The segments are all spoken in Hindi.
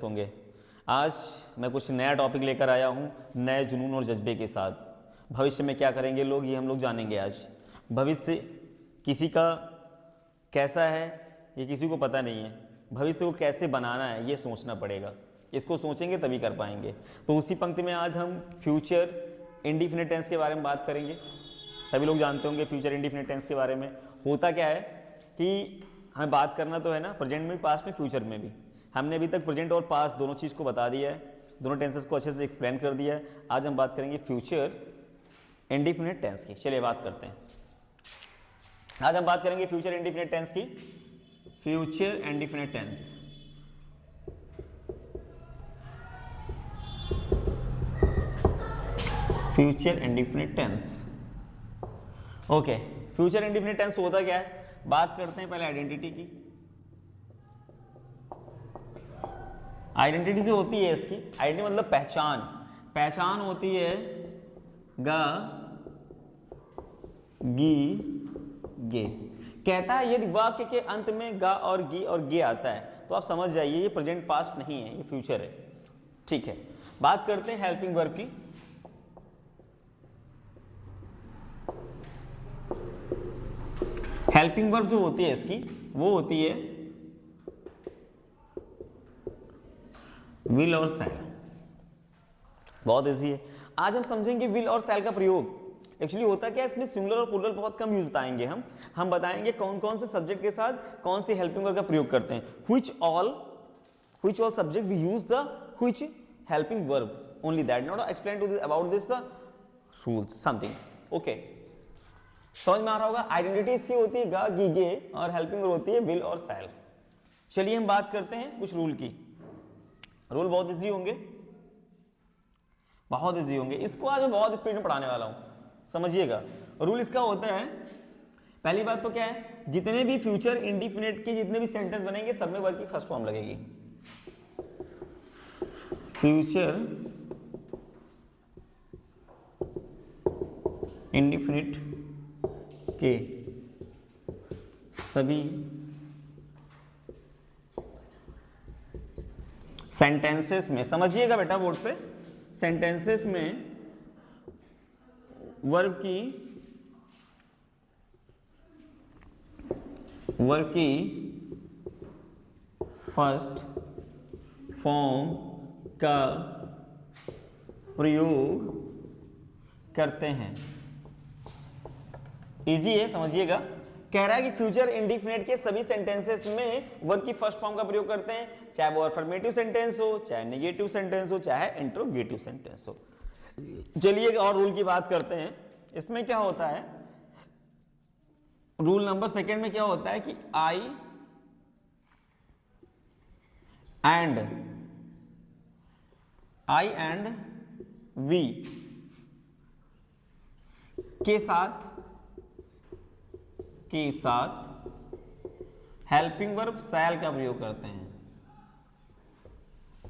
होंगे। आज मैं कुछ नया टॉपिक लेकर आया हूँ, नए जुनून और जज्बे के साथ। भविष्य में क्या करेंगे लोग, ये हम लोग जानेंगे आज। भविष्य किसी का कैसा है ये किसी को पता नहीं है। भविष्य को कैसे बनाना है ये सोचना पड़ेगा, इसको सोचेंगे तभी कर पाएंगे। तो उसी पंक्ति में आज हम फ्यूचर इंडिफिनिट टेंस के बारे में बात करेंगे। सभी लोग जानते होंगे फ्यूचर इंडिफिनिट टेंस के बारे में। होता क्या है कि हमें बात करना तो है ना प्रेजेंट में भी, पास्ट में, फ्यूचर में भी। हमने अभी तक प्रेजेंट और पास्ट दोनों चीज़ को बता दिया है, दोनों टेंसेस को अच्छे से एक्सप्लेन कर दिया है। आज हम बात करेंगे फ्यूचर इंडिफिनिट टेंस की। चलिए बात करते हैं। आज हम बात करेंगे फ्यूचर इंडिफिनिट टेंस की। Future indefinite tense, future indefinite tense. Okay, future indefinite tense होता क्या है, बात करते हैं पहले आइडेंटिटी की। आइडेंटिटी जो होती है इसकी, आइडेंटिटी मतलब पहचान। पहचान होती है गा, गी, गे। कहता है यदि वाक्य के अंत में गा और गी और गे आता है तो आप समझ जाइए ये प्रेजेंट पास्ट नहीं है, ये फ्यूचर है। ठीक है, बात करते हैं हेल्पिंग वर्ब की। हेल्पिंग वर्ब जो होती है इसकी, वो होती है विल और शैल। बहुत इजी है। आज हम समझेंगे विल और शैल का प्रयोग। एक्चुअली होता क्या है, इसमें सिंगुलर और प्लूरल बहुत कम यूज बताएंगे हम बताएंगे कौन कौन से सब्जेक्ट के साथ कौन सी हेल्पिंग वर्ब का प्रयोग करते हैं। which all subject we use the which helping verb, only that, not explain to this about this the rules something. okay, समझ में आ रहा होगा। आइडेंटिटी इसकी होती है गा, गी, गे और हेल्पिंग वर्ब होती है विल और शैल। चलिए हम बात करते हैं कुछ रूल की। रूल बहुत इजी होंगे, बहुत इजी होंगे। इसको आज मैं बहुत स्पीड में पढ़ाने वाला हूं, समझिएगा। रूल इसका होता है, पहली बात तो क्या है, जितने भी फ्यूचर इंडिफिनिट के जितने भी सेंटेंस बनेंगे सब में वर्ब की फर्स्ट फॉर्म लगेगी। फ्यूचर इंडिफिनिट के सभी सेंटेंसेस में, समझिएगा बेटा बोर्ड पे, सेंटेंसेस में वर्ब की फर्स्ट फॉर्म का प्रयोग करते हैं। इजी है, समझिएगा। कह रहा है कि फ्यूचर इंडिफिनिट के सभी सेंटेंसेस में वर्ब की फर्स्ट फॉर्म का प्रयोग करते हैं, चाहे वो अफर्मेटिव सेंटेंस हो, चाहे नेगेटिव सेंटेंस हो, चाहे इंट्रोगेटिव सेंटेंस हो। चलिए एक और रूल की बात करते हैं। इसमें क्या होता है, रूल नंबर सेकंड में क्या होता है कि आई एंड वी के साथ हेल्पिंग वर्ब शैल का प्रयोग करते हैं।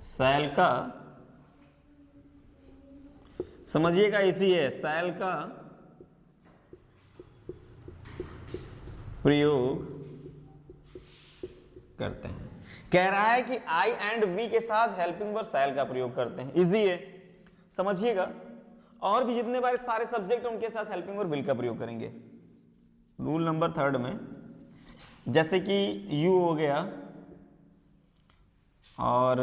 शैल का, समझिएगा इसी है, शैल का प्रयोग करते हैं। कह रहा है कि आई एंड वी के साथ हेल्पिंग वर्ब शैल का प्रयोग करते हैं। इजी है, समझिएगा। और भी जितने बारे सारे सब्जेक्ट हैं उनके साथ हेल्पिंग वर्ब विल का प्रयोग करेंगे। रूल नंबर थर्ड में जैसे कि यू हो गया और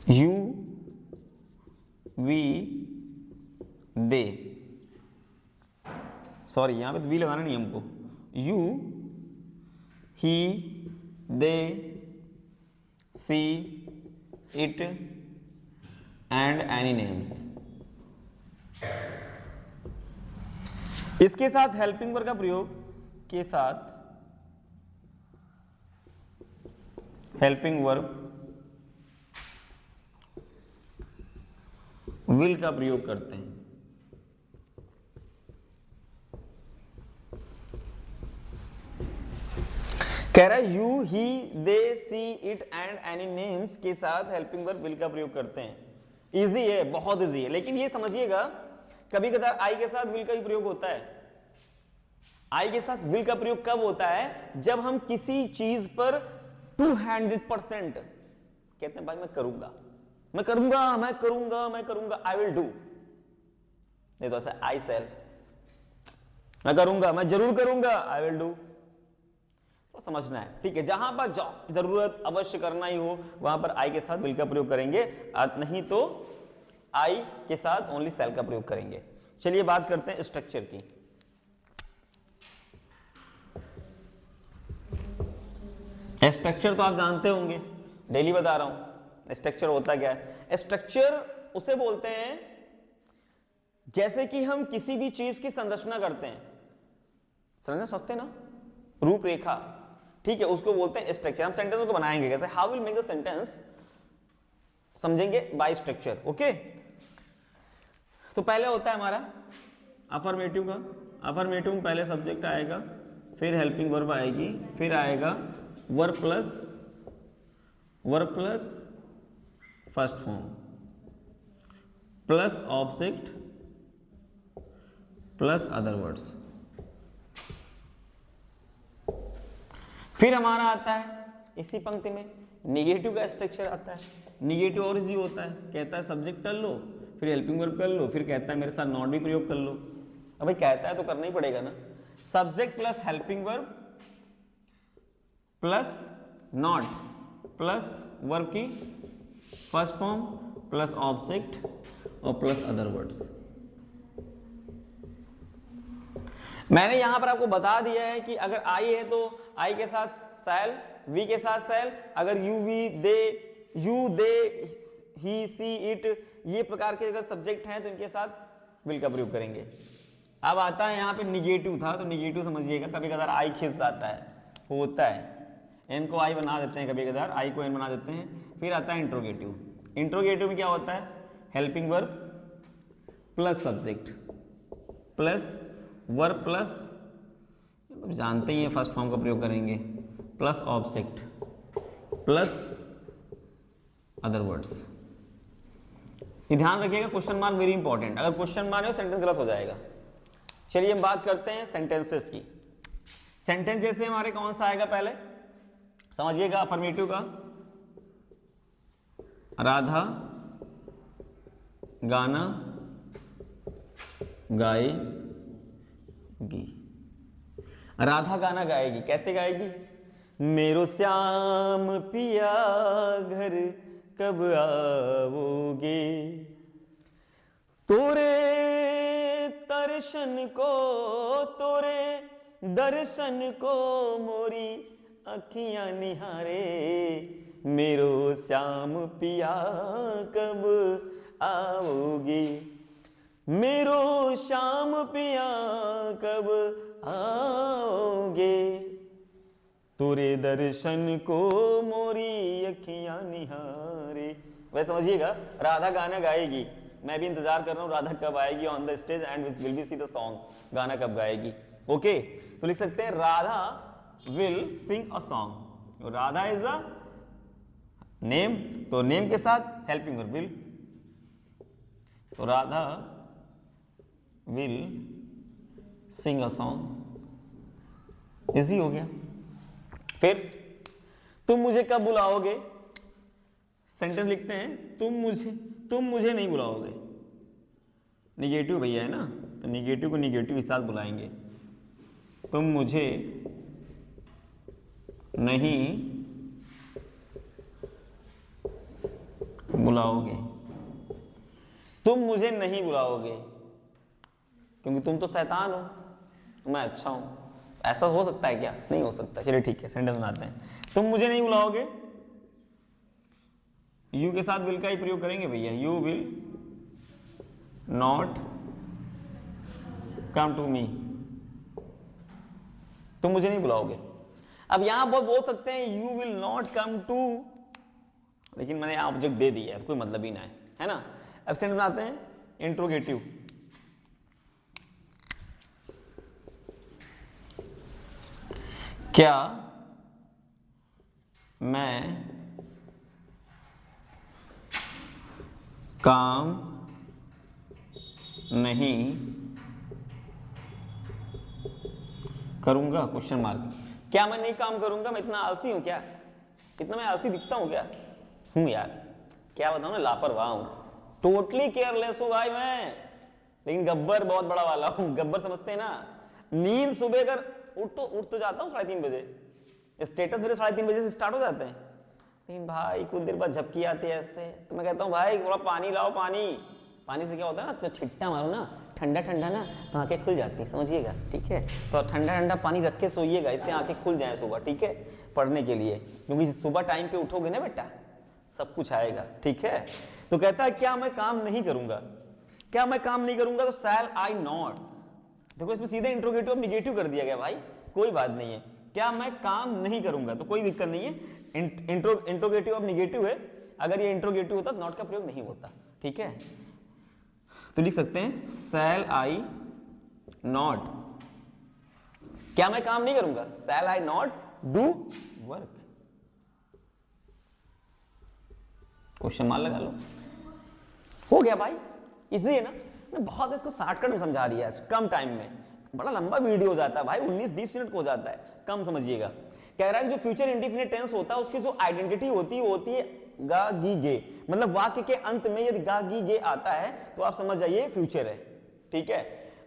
यू, वी, दे, सॉरी यहां पे तो वी लगाना नहीं हमको, you, he, they, she, it and any names. इसके साथ हेल्पिंग वर्ब का प्रयोग, के साथ हेल्पिंग वर्ब विल का प्रयोग करते हैं। कह रहा है you, he, they, she, it and any names के साथ हेल्पिंग वर्ब विल का प्रयोग करते हैं। इजी है, बहुत इजी है। लेकिन ये समझिएगा कभी कभार आई के साथ विल का ही प्रयोग होता है। आई के साथ विल का प्रयोग कब होता है? जब हम किसी चीज पर 200% कहते हैं भाई मैं करूंगा, मैं करूंगा, मैं करूंगा, मैं करूंगा, आई विल डू। नहीं तो ऐसा आई सेल, मैं करूंगा, मैं जरूर करूंगा, आई विल डू। तो समझना है, ठीक है। जहां पर जरूरत अवश्य करना ही हो वहां पर आई के साथ विल का प्रयोग करेंगे, नहीं तो आई के साथ ओनली सेल का प्रयोग करेंगे। चलिए बात करते हैं स्ट्रक्चर की। स्ट्रक्चर तो आप जानते होंगे, डेली बता रहा हूं स्ट्रक्चर होता क्या है। स्ट्रक्चर उसे बोलते हैं जैसे कि हम किसी भी चीज की संरचना करते हैं, संरचना समझते ना, रूपरेखा, ठीक है, उसको बोलते हैं स्ट्रक्चर। हम सेंटेंस को बनाएंगे कैसे, how will make the sentence, समझेंगे बाय स्ट्रक्चर। ओके, तो पहले होता है हमारा अफर्मेटिव का। अफर्मेटिव में पहले सब्जेक्ट आएगा, फिर हेल्पिंग वर्ब आएगी, फिर आएगा verb plus first form plus object plus other words. फिर हमारा आता है इसी पंक्ति में निगेटिव का स्ट्रक्चर आता है। निगेटिव और इजी होता है, कहता है सब्जेक्ट कर लो, फिर हेल्पिंग वर्ब कर लो, फिर कहता है मेरे साथ नॉट भी प्रयोग कर लो। अब भाई कहता है तो करना ही पड़ेगा ना। Subject plus helping verb plus not plus verb की फर्स्ट फॉर्म प्लस ऑब्जेक्ट और प्लस अदर वर्ड्स। मैंने यहां पर आपको बता दिया है कि अगर आई है तो आई के साथ सेल, वी के साथ सेल, अगर you we they, you they he she it, ये प्रकार के अगर सब्जेक्ट हैं तो इनके साथ विल का प्रयोग करेंगे। अब आता है यहाँ पे निगेटिव था, तो निगेटिव समझिएगा, कभी कभार आई खिस जाता है, होता है, एन को आई बना देते हैं, कभी कभार आई को एन बना देते हैं। फिर आता है इंट्रोगेटिव। इंट्रोगेटिव में क्या होता है, helping verb plus subject plus verb plus, जानते ही हैं फर्स्ट फॉर्म का प्रयोग करेंगे, plus object plus other words. ये ध्यान रखिएगा, क्वेश्चन मार्क वेरी इंपॉर्टेंट, अगर क्वेश्चन मार्क है सेंटेंस गलत हो जाएगा। चलिए हम बात करते हैं सेंटेंसेस की। सेंटेंस जैसे हमारे कौन सा आएगा, पहले समझिएगा अफर्मेटिव का, राधा गाना गाएगी। राधा गाना गाएगी, कैसे गाएगी, मेरो श्याम पिया घर कब आओगे, तोरे दर्शन को, तोरे दर्शन को मोरी अखियां निहारे, मेरो श्याम पिया कब आओगे, मेरो श्याम पिया कब आओगे, तोरे दर्शन को मोरी अखियां निहारे। वैसे समझिएगा राधा गाना गाएगी, मैं भी इंतजार कर रहा हूँ राधा कब आएगी on the stage and will be see the song, गाना कब गाएगी। ओके, तो लिख सकते हैं Radha will sing a song. Radha is a name, तो नेम के साथ हेल्पिंग वर्ब विल, तो Radha will sing a song, easy हो गया। फिर तुम मुझे कब बुलाओगे, सेंटेंस लिखते हैं तुम मुझे नहीं बुलाओगे, निगेटिव भैया है ना, तो निगेटिव को निगेटिव के साथ बुलाएंगे, तुम मुझे नहीं बुलाओगे, तुम मुझे नहीं बुलाओगे क्योंकि तुम तो शैतान हो, मैं अच्छा हूं। ऐसा हो सकता है क्या, नहीं हो सकता। चलिए ठीक है, सेंटेंस बनाते हैं, तुम मुझे नहीं बुलाओगे, यू के साथ विल का ही प्रयोग करेंगे भैया, you will not come to me, तुम मुझे नहीं बुलाओगे। अब यहां बहुत बोल सकते हैं you will not come to, लेकिन मैंने यहां ऑब्जेक्ट दे दिया है, कोई मतलब ही ना है ना। अब सेंटेंस बनाते हैं इंट्रोगेटिव। क्या मैं काम नहीं करूंगा क्वेश्चन मार्क। क्या मैं नहीं काम करूंगा? मैं इतना आलसी हूं क्या? इतना मैं आलसी दिखता हूं क्या? हूं यार, क्या बताऊं ना, लापरवाह हूं, टोटली केयरलेस हूं भाई मैं। लेकिन गब्बर बहुत बड़ा वाला हूं, गब्बर समझते हैं ना। नींद सुबह अगर उठ तो जाता हूं 3:30 बजे, स्टेटस मेरे 3:30 बजे से स्टार्ट हो जाते हैं, लेकिन भाई कुछ देर बाद झपकी आती है ऐसे, तो मैं कहता हूँ भाई थोड़ा पानी लाओ, पानी से क्या होता है ना, तो छिट्टा मारो ना, ठंडा ठंडा ना, तो आंखें खुल जाती है, समझिएगा, ठीक है। तो ठंडा ठंडा पानी रख के सोइएगा, इससे आंखें खुल जाए सुबह, ठीक है, पढ़ने के लिए, क्योंकि सुबह टाइम पे उठोगे ना बेटा, सब कुछ आएगा, ठीक है। तो कहता है क्या मैं काम नहीं करूंगा? क्या मैं काम नहीं करूंगा? तो शैल आई नॉट, देखो इसमें सीधे इंट्रोगेटिव और निगेटिव कर दिया गया भाई, कोई बात नहीं है। क्या मैं काम नहीं करूंगा, तो कोई दिक्कत नहीं है, इंट्रोगेटिव और निगेटिव है, अगर ये इंट्रोगेटिव होता तो नॉट का प्रयोग नहीं होता, ठीक है। तो लिख सकते हैं शैल आई नॉट, क्या मैं काम नहीं करूंगा? Shall I not do work, question mark लगा लो, हो गया भाई, इजी है ना। मैं बहुत इसको शॉर्टकट में समझा दिया आज कम टाइम में, बड़ा लंबा वीडियो हो जाता है भाई, 19-20 मिनट को हो जाता है, कम समझिएगा। कह रहा है जो फ्यूचर इंडिफिनिट टेंस होता है उसकी जो आइडेंटिटी होती है गा गी गे, मतलब वाक्य के अंत में यदि गा गी गे आता है तो आप समझ जाइए फ्यूचर है, ठीक है।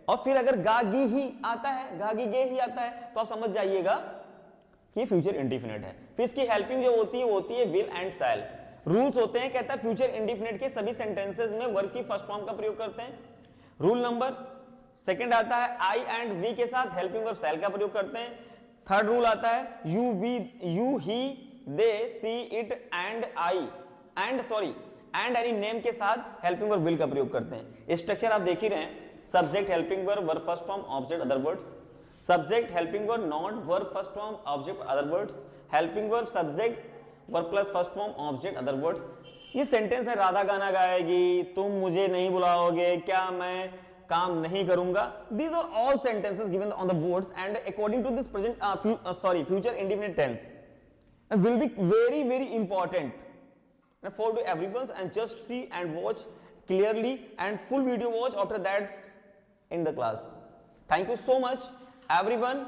और फिर अगर गा गी ही आता है, गा गी गे ही आता है, तो आप समझ जाइएगा कि फ्यूचर इंडिफिनिट है। फिर इसकी हेल्पिंग जो होती है वो होती है विल एंड शैल। रूल्स होते हैं, कहता है फ्यूचर इंडिफिनिट के सभी सेंटेंसेस में वर्ब की फर्स्ट फॉर्म का प्रयोग करते हैं। रूल नंबर सेकंड आता है आई एंड वी के साथ हेल्पिंग वर्ब शैल का प्रयोग करते हैं। थर्ड रूल आता है you we you he they she it and I and any name के साथ हेल्पिंग वर्ब विल का प्रयोग करते हैं। स्ट्रक्चर आप देख ही रहे हैं, subject helping verb verb first form object other words, subject helping verb not verb first form object other words, helping verb subject verb plus first form object other words. ये सेंटेंस है राधा गाना गाएगी, तुम मुझे नहीं बुलाओगे, क्या मैं काम नहीं करूंगा। These are all sentences given on the boards and according to this present future indefinite tense will be very important for to everyone, and just see and watch clearly and full video watch after that in the class. Thank you so much everyone।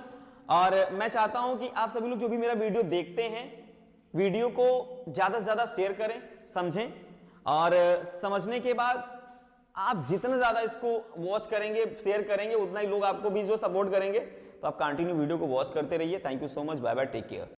और मैं चाहता हूं कि आप सभी लोग जो भी मेरा वीडियो देखते हैं, वीडियो को ज्यादा से ज्यादा शेयर करें, समझें, और समझने के बाद आप जितना ज्यादा इसको वॉच करेंगे, शेयर करेंगे, उतना ही लोग आपको भी जो सपोर्ट करेंगे। तो आप कंटिन्यू वीडियो को वॉच करते रहिए। Thank you so much, bye bye, take care.